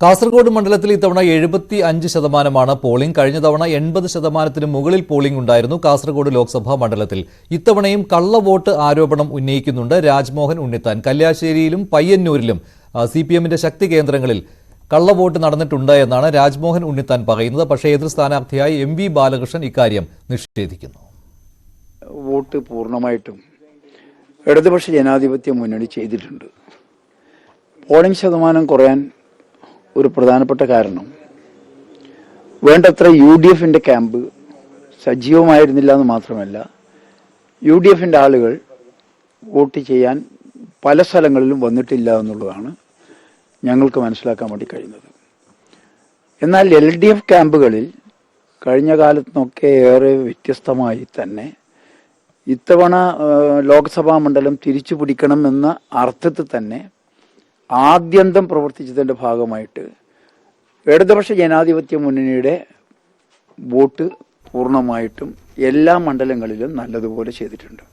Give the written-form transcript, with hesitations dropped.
കാസർഗോഡ് മണ്ഡലത്തിൽ ഇത്തവണ 75% പോളിംഗ്. കഴിഞ്ഞ തവണ 80% മുകളിൽ പോളിംഗ് ഉണ്ടായിരുന്നു കാസർഗോഡ് ലോക്സഭാ മണ്ഡലത്തിൽ. ഇത്തവണയും കള്ളവോട്ട് ആരോപണം ഉന്നയിക്കുന്നുണ്ട് രാജ്മോഹൻ ഉണ്ണിത്താൻ. കല്യാശ്ശേരിയിലും പയ്യന്നൂരിലും സിപിഎമ്മിന്റെ ശക്തി കേന്ദ്രങ്ങളിൽ കള്ളവോട്ട് നടന്നിട്ടുണ്ട് എന്നാണ് രാജ്മോഹൻ ഉണ്ണിത്താൻ പറയുന്നത്. പക്ഷേ എതിർ സ്ഥാനാർത്ഥിയായി MV ബാലകൃഷ്ണൻ ഇക്കാര്യം നിഷേധിക്കുന്നു. വോട്ട് പൂർണ്ണമായിട്ടും ഇടതുപക്ഷ ജനാധിപത്യ മുന്നണി ചെയ്തിട്ടുണ്ട്. പോളിംഗ് ശതമാനം കുറയാൻ ഒരു പ്രധാനപ്പെട്ട കാരണം വേണ്ടത്ര UDFന്റെ ക്യാമ്പ് സജീവമായിരുന്നില്ല എന്ന് മാത്രമല്ല, UDFന്റെ ആളുകൾ വോട്ട് ചെയ്യാൻ പല സ്ഥലങ്ങളിലും വന്നിട്ടില്ല എന്നുള്ളതാണ് ഞങ്ങൾക്ക് മനസ്സിലാക്കാൻ വേണ്ടി കഴിയുന്നത്. എന്നാൽ LDF ക്യാമ്പുകളിൽ കഴിഞ്ഞ കാലത്തുനിന്നൊക്കെ ഏറെ വ്യത്യസ്തമായി തന്നെ ഇത്തവണ ലോക്സഭാ മണ്ഡലം തിരിച്ചു പിടിക്കണം എന്ന അർത്ഥത്തിൽ തന്നെ ആദ്യന്തം പ്രവർത്തിച്ചതിൻ്റെ ഭാഗമായിട്ട് ഇടതുപക്ഷ ജനാധിപത്യ മുന്നണിയുടെ വോട്ട് പൂർണ്ണമായിട്ടും എല്ലാ മണ്ഡലങ്ങളിലും നല്ലതുപോലെ ചെയ്തിട്ടുണ്ട്.